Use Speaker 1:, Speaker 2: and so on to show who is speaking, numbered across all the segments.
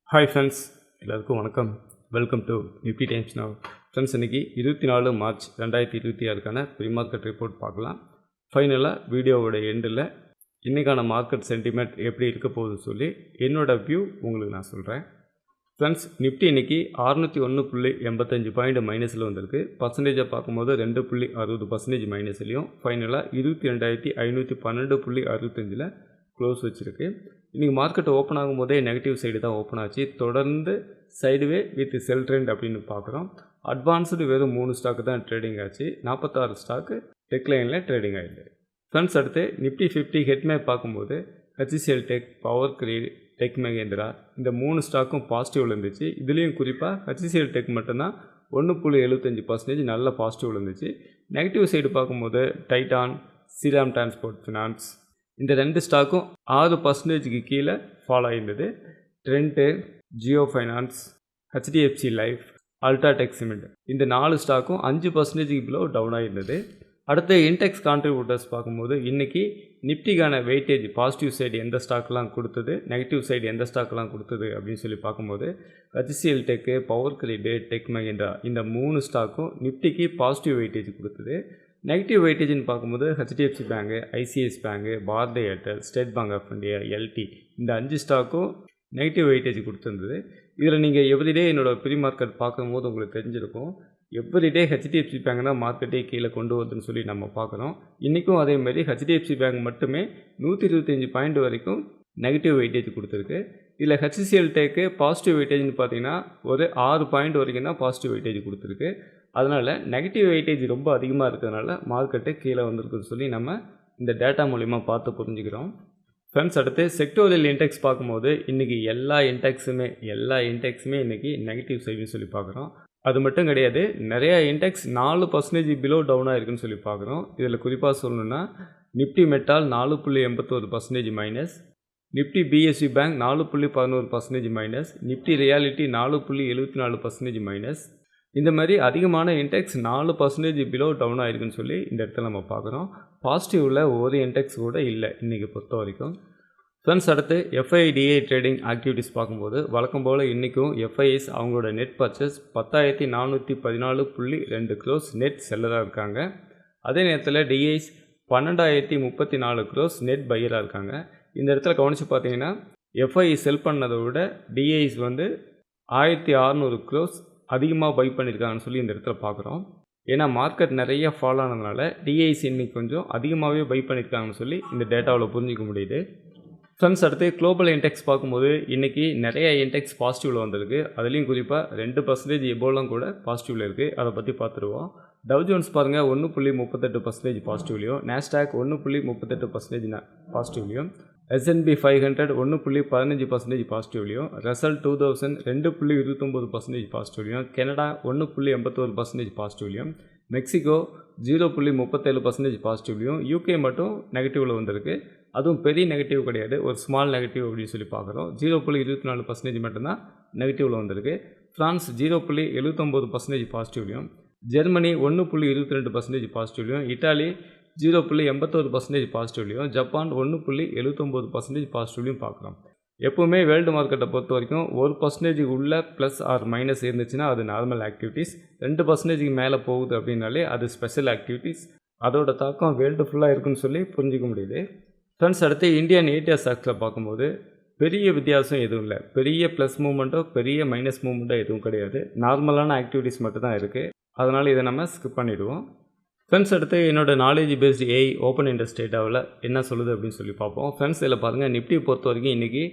Speaker 1: Hi friends, எல்லாருக்கும் வணக்கம். Welcome to Nifty times now. Friends, இன்றைக்கி 24 மார்ச் 2026க்கான ப்ரீ மார்க்கெட் ரிப்போர்ட் பார்க்கலாம். ஃபைனலாக வீடியோவோட எண்டில் இன்றைக்கான மார்க்கெட் சென்டிமெண்ட் எப்படி இருக்க போகுதுன்னு சொல்லி என்னோடய வியூ உங்களுக்கு நான் சொல்கிறேன். ஃப்ரெண்ட்ஸ், நிஃப்டி இன்றைக்கி 601.85 பாயிண்ட் மைனஸில் வந்திருக்கு. பர்சன்டேஜாக பார்க்கும்போது 2.60% மைனஸ்லையும் ஃபைனலாக 22,512.65 க்ளோஸ் வச்சுருக்கு. இன்றைக்கி மார்க்கெட் ஓப்பன் ஆகும்போதே நெகட்டிவ் சைடு தான் ஓப்பன் ஆச்சு. தொடர்ந்து சைடுவே வித் செல் ட்ரெண்ட் அப்படின்னு பார்க்குறோம். அட்வான்ஸ்டு வெறும் 3 ஸ்டாக்கு தான் ட்ரேடிங் ஆச்சு. 46 ஸ்டாக்கு டெக்லைனில் ட்ரேடிங் ஆகிடுது. ஃப்ரெண்ட்ஸ், அடுத்து நிஃப்டி 50 ஹெட்மேப் பார்க்கும்போது HCL tech, power grid, tech Mahindra இந்த 3 ஸ்டாக்கும் பாசிட்டிவில் இருந்துச்சு. இதுலேயும் குறிப்பாக HCL டெக் மட்டும்தான் 1.75% நல்ல பாசிட்டிவில் இருந்துச்சு. நெகட்டிவ் சைடு பார்க்கும்போது டைட்டான், ஸ்ரீராம் டிரான்ஸ்போர்ட் ஃபினான்ஸ் இந்த 2 ஸ்டாக்கும் 6% கீழே ஃபாலோ ஆகிருந்தது. Trent, Jio finance, HDFC life, UltraTech cement இந்த 4 ஸ்டாக்கும் 5% பிலோ டவுன் ஆகிருந்தது. அடுத்து இன்டெக்ஸ் கான்ட்ரிபியூட்டர்ஸ் பார்க்கும்போது இன்றைக்கி நிஃப்டிக்கான வெயிட்டேஜ் பாசிட்டிவ் சைடு எந்த ஸ்டாக்லாம் கொடுத்தது, நெகட்டிவ் சைடு எந்த ஸ்டாக்லாம் கொடுத்தது அப்படின்னு சொல்லி பார்க்கும்போது HCL tech, power grid, tech Mahindra இந்த 3 ஸ்டாக்கும் நிஃப்டிக்கு பாசிட்டிவ் வெயிட்டேஜ் கொடுத்தது. நெகட்டிவ் வெயிட்டேஜ்னு பார்க்கும்போது HDFC bank, ICICI bank, Bharti Airtel, State Bank of India, LT இந்த 5 ஸ்டாக்கும் நெகட்டிவ் வெயிட்டேஜ் கொடுத்துருந்தது. இதில் நீங்கள் எவ்ரிடே என்னோடய ப்ரீ மார்க்கெட் பார்க்கும்போது உங்களுக்கு தெரிஞ்சிருக்கும். எவ்ரிடே HDFC பேங்க் தான் மார்க்கெட்டே கீழே கொண்டு வருதுன்னு சொல்லி நம்ம பார்க்குறோம். இன்றைக்கும் அதேமாதிரி HDFC பேங்க் மட்டுமே 125 பாயிண்ட் வரைக்கும் நெகட்டிவ் வெயிட்டேஜ் கொடுத்துருக்கு. இதில் HCL டேக்கு பாசிட்டிவ் வெயிட்டேஜ்னு பார்த்தீங்கன்னா ஒரு 6 பாயிண்ட் வரைக்கும் தான் பாசிட்டிவ் வெயிட்டேஜ் கொடுத்துருக்கு. அதனால் நெகட்டிவ் வெயிட்டேஜ் ரொம்ப அதிகமாக இருக்கிறதுனால மார்க்கெட்டு கீழே வந்திருக்குன்னு சொல்லி நம்ம இந்த டேட்டா மூலிமா பார்த்து புரிஞ்சுக்கிறோம். ஃப்ரெண்ட்ஸ், அடுத்து செக்டோரியல் இன்டெக்ஸ் பார்க்கும்போது இன்றைக்கி எல்லா இன்டெக்ஸுமே இன்றைக்கி நெகட்டிவ் சைடுன்னு சொல்லி பார்க்குறோம். அது மட்டும் கிடையாது, நிறையா இன்டெக்ஸ் 4% பிலோ டவுனாக இருக்குன்னு சொல்லி பார்க்குறோம். இதில் குறிப்பாக சொல்லணுன்னா Nifty metal 4.81% minus, Nifty BSE bank 4.11% minus, Nifty realty 4.74% minus. இந்த மாதிரி அதிகமான இன்டெக்ஸ் 4% பிலோ டவுன் ஆகிருக்குன்னு சொல்லி இந்த இடத்துல நம்ம பார்க்குறோம். பாசிட்டிவில் ஒரு இன்டெக்ஸ் கூட இல்லை இன்றைக்கி பொறுத்த வரைக்கும். ஃப்ரெண்ட்ஸ், அடுத்து FIDA ட்ரேடிங் ஆக்டிவிட்டீஸ் பார்க்கும்போது வழக்கம் போல் இன்றைக்கும் FIS அவங்களோட நெட் பர்ச்சேஸ் 10,414.2 க்ரோஸ் நெட் செல்லராக இருக்காங்க. அதே நேரத்தில் DIs 12,034 க்ரோஸ் நெட் பையராக இருக்காங்க. இந்த இடத்துல கவனித்து பார்த்தீங்கன்னா FIS செல் பண்ணதை விட DIs 1,600 க்ரோஸ் அதிகமாக பை பண்ணியிருக்காங்கன்னு சொல்லி இந்த இடத்துல பார்க்குறோம். ஏன்னா மார்க்கெட் நிறைய ஃபால் ஆனதுனால DIs இன்னைக்கு கொஞ்சம் அதிகமாகவே பை பண்ணியிருக்காங்கன்னு சொல்லி இந்த டேட்டாவில் புரிஞ்சிக்க முடியுது. ஃப்ரெண்ட்ஸ், அடுத்து குளோபல் இன்டெக்ஸ் பார்க்கும்போது இன்றைக்கி நிறைய இன்டெக்ஸ் பாசிட்டிவில் வந்திருக்கு. அதுலேயும் குறிப்பாக 2% எபோலாம் கூட பாசிட்டிவில் இருக்குது. அதை பற்றி பார்த்துருவோம். டவ் ஜோன்ஸ் பாருங்கள் 1.38% பாசிட்டிவ்லையும், நாஸ்டாக் 1.38% பாசிட்டிவ்லையும், S&P 500 1.15% பாசிட்டிவ்லையும், ரசல் 2000 2.29% பாசிட்டிவ்லையும், கனடா 1.81% பாசிட்டிவ்லையும், மெக்சிகோ 0.37% பாசிட்டிவ்லையும், UK மட்டும் நெகட்டிவில் வந்திருக்கு. அதுவும் பெரிய நெகட்டிவ் கிடையாது, ஒரு ஸ்மால் நெகட்டிவ் அப்படின்னு சொல்லி பார்க்குறோம். 0.24% மட்டும்தான் நெகட்டிவில் வந்திருக்கு. ஃப்ரான்ஸ் 0.79% பாசிட்டிவ்லையும், ஜெர்மனி 1.22% பாசிட்டிவ்லையும், இட்டாலி 0.81% பாசிட்டிவ்லையும், ஜப்பான் 1.79% பாசிட்டிவ்லையும் பார்க்குறோம். எப்போவுமே வேர்ல்டு மார்க்கெட்டை பொறுத்த வரைக்கும் 1% உள்ள ப்ளஸ் ஆர் மைனஸ் இருந்துச்சுன்னா அது நார்மல் ஆக்டிவிட்டீஸ். 2% மேலே போகுது அப்படின்னாலே அது ஸ்பெஷல் ஆக்டிவிட்டீஸ். அதோட தாக்கம் வேர்ல்டு ஃபுல்லாக இருக்குன்னு சொல்லி புரிஞ்சிக்க முடியுது. ஃப்ரெண்ட்ஸ், அடுத்து இந்தியன் ஏடிஎஸ் ஸ்டாக்ஸில் பார்க்கும்போது பெரிய வித்தியாசம் எதுவும் இல்லை. பெரிய ப்ளஸ் மூமெண்ட்டோ பெரிய மைனஸ் மூமெண்ட்டோ எதுவும் கிடையாது. நார்மலான ஆக்டிவிட்டீஸ் மட்டும் தான் இருக்குது. அதனால் இதை நம்ம ஸ்கிப் பண்ணிவிடுவோம். ஃப்ரெண்ட்ஸ், அடுத்து என்னோடய knowledge based AI open interest டேட்டாவில் என்ன சொல்லுது அப்படின்னு சொல்லி பார்ப்போம். ஃப்ரெண்ட்ஸ், இதில் பாருங்கள் நிஃப்டி பொறுத்த வரைக்கும் இன்றைக்கி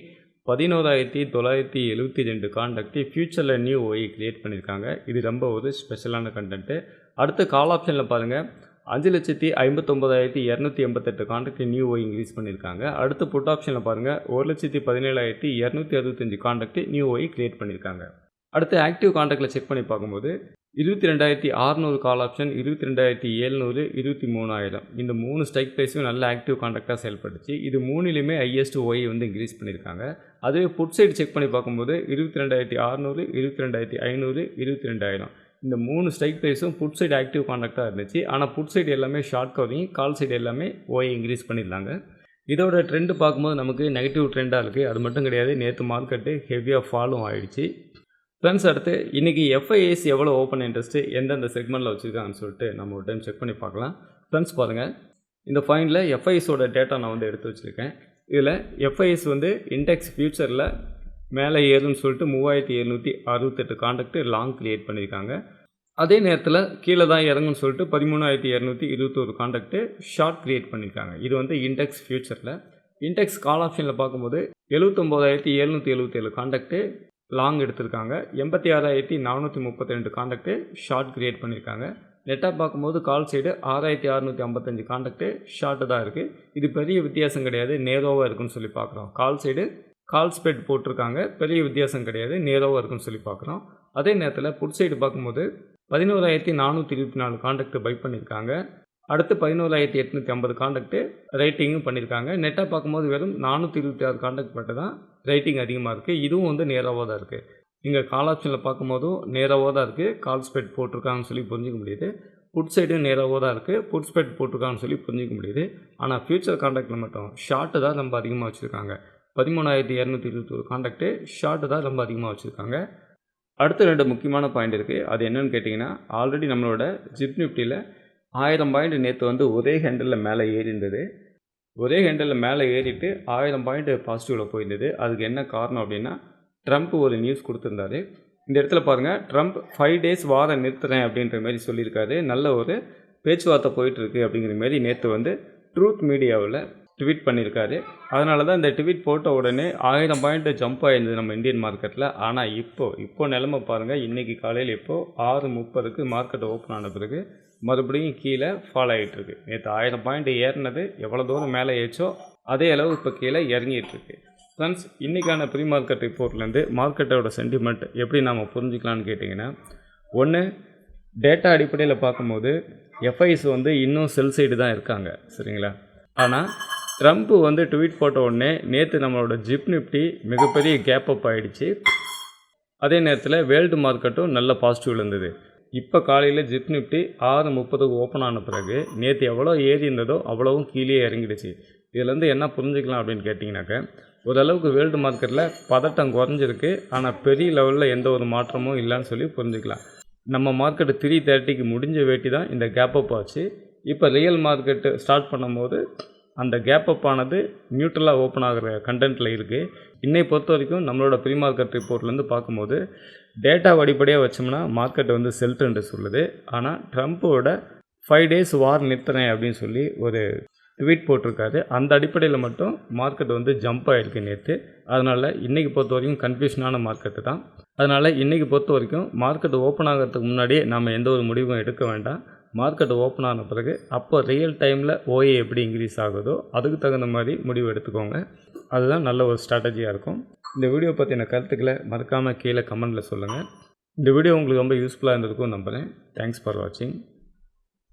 Speaker 1: 11,972 கான்டாக்ட் ஃபியூச்சரில் நியூ OI க்ரியேட் பண்ணியிருக்காங்க. இது ரொம்ப ஒரு ஸ்பெஷலான கண்டென்ட்டு. அடுத்து கால் ஆப்ஷனில் பாருங்கள் 5,59,288 கான்டாக்ட் நியூ OI இன்க்ரீஸ் பண்ணியிருக்காங்க. அடுத்து புட் ஆப்ஷனில் பாருங்கள் 1,17,265 கான்டாக்ட் நியூ OI க்ரியேட் பண்ணியிருக்காங்க. அடுத்து ஆக்டிவ் கான்டாக்டில் செக் பண்ணி பார்க்கும்போது 22,600 கால் ஆப்ஷன், 22,700, 23,000 இந்த 3 ஸ்ட்ரைக் ப்ரைஸும் நல்ல ஆக்டிவ் கான்டாக்டாக செயல்பட்டுச்சு. இது 3லையுமே ஹையஸ்ட் OI இன்க்ரீஸ் பண்ணியிருக்காங்க. அதுவே புட் சைடு செக் பண்ணி பார்க்கும்போது 22,600, 22,500, 22,000 இந்த 3 ஸ்ட்ரைக் ப்ரைஸும் புட் சைடு ஆக்டிவ் கான்டாக்டாக இருந்துச்சு. ஆனால் புட் சைடு எல்லாமே ஷார்ட் கவரிங், கால் சைடு எல்லாமே OI இன்க்ரீஸ் பண்ணியிருந்தாங்க. இதோட ட்ரெண்டு பார்க்கும்போது நமக்கு நெகட்டிவ் ட்ரெண்டாக இருக்குது. அது மட்டும் கிடையாது, நேற்று மார்க்கெட்டு ஹெவியாக ஃபாலும் ஆகிடுச்சு. ஃப்ரெண்ட்ஸ், அடுத்து இன்றைக்கி எஃப்ஐஎஸ் எவ்வளோ ஓப்பன் இன்ட்ரெஸ்ட்டு எந்தெந்த செக்மெண்ட்டில் வச்சுருக்காங்கன்னு சொல்லிட்டு நம்ம ஒரு டைம் செக் பண்ணி பார்க்கலாம். ஃப்ரெண்ட்ஸ் பாருங்கள், இந்த ஃபைனில் எஃப்ஐஎஸோட டேட்டா நான் வந்து எடுத்து வச்சுருக்கேன். இதில் எஃப்ஐஎஸ் வந்து இண்டெக்ஸ் ஃபியூச்சரில் மேலே ஏறுன்னு சொல்லிட்டு 3768 கான்ட்ராக்ட் லாங் கிரியேட் பண்ணியிருக்காங்க. அதே நேரத்தில் கீழே தான் இறங்குன்னு சொல்லிட்டு 13221 கான்ட்ராக்ட் ஷார்ட் கிரியேட் பண்ணியிருக்காங்க. இது வந்து இண்டெக்ஸ் ஃபியூச்சரில். இண்டெக்ஸ் கால் ஆப்ஷனில் பார்க்கும்போது 79777 கான்ட்ராக்ட் லாங் எடுத்திருக்காங்க. 86,432 கான்ட்ராக்ட் ஷார்ட் கிரியேட் பண்ணியிருக்காங்க. நெட்டாக பார்க்கும்போது கால் சைடு 6,655 கான்ட்ராக்ட் ஷார்ட்டு தான் இருக்குது. இது பெரிய வித்தியாசம் கிடையாது, நேரோவாக இருக்குன்னு சொல்லி பார்க்குறோம். கால் சைடு கால் ஸ்பெட் போட்டிருக்காங்க, பெரிய வித்தியாசம் கிடையாது, நேரோவாக இருக்குன்னு சொல்லி பார்க்குறோம். அதே நேரத்தில் புட் சைடு பார்க்கும்போது 11,424 கான்ட்ராக்ட் பை பண்ணியிருக்காங்க. அடுத்து 11,850 கான்ட்ராக்ட் ரைட்டிங்கும் பண்ணியிருக்காங்க. நெட்டாக பார்க்கும்போது வெறும் 426 கான்ட்ராக்ட் மட்டும் தான் ரைட்டிங் அதிகமாக இருக்குது. இதுவும் வந்து நேராவாக தான் இருக்குது. இங்கே கால் ஆப்ஷனில் பார்க்கும்போதும் நேராவாக தான் இருக்குது. கால் ஸ்பெட் போட்டிருக்காங்கன்னு சொல்லி புரிஞ்சிக்க முடியுது. புட் சைடும் நேராவாக தான் இருக்குது. புட் ஸ்பெட் போட்டிருக்காங்கன்னு சொல்லி புரிஞ்சிக்க முடியுது. ஆனால் ஃபியூச்சர் கான்ட்ராக்டில் மட்டும் ஷார்ட்டு தான் ரொம்ப அதிகமாக வச்சுருக்காங்க. 13,221 கான்ட்ராக்ட் ஷார்ட்டு தான் ரொம்ப அதிகமாக வச்சுருக்காங்க. அடுத்த 2 முக்கியமான பாயிண்ட் இருக்குது. அது என்னென்னு கேட்டிங்கன்னா, ஆல்ரெடி நம்மளோட ஜிப் நிஃப்டியில் 1000 பாயிண்ட் நேற்று வந்து ஒரே ஹேண்டலில் மேலே ஏறி இருந்தது. ஒரே ஹேண்டலில் மேலே ஏறிட்டு 1000 பாயிண்ட் பாசிட்டிவில் போயிருந்தது. அதுக்கு என்ன காரணம் அப்படின்னா, ட்ரம்ப் ஒரு நியூஸ் கொடுத்துருந்தாரு. இந்த இடத்துல பாருங்கள், ட்ரம்ப் 5 டேஸ் வார நிறுத்துறேன் அப்படின்ற மாதிரி சொல்லியிருக்காரு. நல்ல ஒரு பேச்சுவார்த்தை போயிட்டுருக்கு அப்படிங்கிற மாரி நேற்று வந்து ட்ரூத் மீடியாவில் ட்வீட் பண்ணியிருக்காரு. அதனால தான் இந்த ட்வீட் போட்ட உடனே 1000 பாயிண்ட் ஜம்ப் ஆகிருந்தது நம்ம இந்தியன் மார்க்கெட்டில். ஆனால் இப்போ நிலைமை பாருங்கள், இன்றைக்கி காலையில் 6:30க்கு மார்க்கெட் ஓப்பன் ஆன பிறகு மறுபடியும் கீழே ஃபால் ஆகிட்டுருக்கு. நேற்று 1000 பாயிண்ட் ஏறினது எவ்வளோ தூரம் மேலே ஏச்சோ அதே அளவு இப்போ கீழே இறங்கிட்டுருக்கு. ஃப்ரெண்ட்ஸ், இன்றைக்கான ப்ரீ மார்க்கெட் ரிப்போர்ட்லேருந்து மார்க்கெட்டோட சென்டிமெண்ட் எப்படி நாம் புரிஞ்சிக்கலான்னு கேட்டிங்கன்னா, ஒன்று, டேட்டா அடிப்படையில் பார்க்கும்போது எஃப்ஐஸ் வந்து இன்னும் செல் சைடு தான் இருக்காங்க, சரிங்களா? ஆனால் ட்ரம்ப் வந்து ட்வீட் போட்ட உடனே நேற்று நம்மளோட ஜிப் நிஃப்டி மிகப்பெரிய கேப் அப் ஆகிடுச்சு. அதே நேரத்தில் வேர்ல்டு மார்க்கெட்டும் நல்ல பாசிட்டிவ் இருந்தது. இப்போ காலையில் ஜிப் நிஃப்டி 6:30க்கு ஓப்பன் ஆன பிறகு நேற்று எவ்வளோ ஏறி இருந்ததோ அவ்வளவும் கீழே இறங்கிடுச்சு. இதுலேருந்து என்ன புரிஞ்சுக்கலாம் அப்படின்னு கேட்டிங்கனாக்க, ஓரளவுக்கு வேர்ல்டு மார்க்கெட்டில் பதட்டம் குறைஞ்சிருக்கு. ஆனால் பெரிய லெவலில் எந்த ஒரு மாற்றமும் இல்லைன்னு சொல்லி புரிஞ்சுக்கலாம். நம்ம மார்க்கெட்டு 330க்கு முடிஞ்ச வேட்டி தான் இந்த கேப் அப் ஆச்சு. இப்போ ரியல் மார்க்கெட்டு ஸ்டார்ட் பண்ணும்போது அந்த கேப் அப் ஆனது நியூட்ரலாக ஓப்பன் ஆகிற கண்டென்ட்டில் இருக்குது. இன்னை பொறுத்த வரைக்கும் நம்மளோட ப்ரீ மார்க்கெட் ரிப்போர்ட்லேருந்து பார்க்கும்போது டேட்டா அடிப்படையாக வச்சோம்னா மார்க்கெட் வந்து செல் ட்ரெண்டு சொல்லுது. ஆனால் ட்ரம்ப்போட 5 டேஸ் வார் நிறுத்துறேன் அப்படின்னு சொல்லி ஒரு ட்வீட் போட்டிருக்காரு. அந்த அடிப்படையில் மட்டும் மார்க்கெட் வந்து ஜம்ப் ஆகிருக்கு நேற்று. அதனால் இன்றைக்கி பொறுத்த வரைக்கும் கன்ஃபியூஷனான மார்க்கெட்டு தான். அதனால் இன்றைக்கி பொறுத்த வரைக்கும் மார்க்கெட் ஓப்பன் ஆகிறதுக்கு முன்னாடியே நம்ம எந்த ஒரு முடிவும் எடுக்க வேண்டாம். மார்க்கெட் ஓப்பன் ஆன பிறகு அப்போ ரியல் டைமில் ஓஏ எப்படி இன்க்ரீஸ் ஆகுதோ அதுக்கு தகுந்த மாதிரி முடிவு எடுத்துக்கோங்க. அதுதான் நல்ல ஒரு ஸ்ட்ராட்டஜியாக இருக்கும். இந்த வீடியோ பற்றின கருத்துக்களை மறக்காமல் கீழே கமெண்ட்டில் சொல்லுங்கள். இந்த வீடியோ உங்களுக்கு ரொம்ப யூஸ்ஃபுல்லாக இருந்திருக்கும் நம்புகிறேன். தேங்க்ஸ் ஃபார் வாட்சிங்.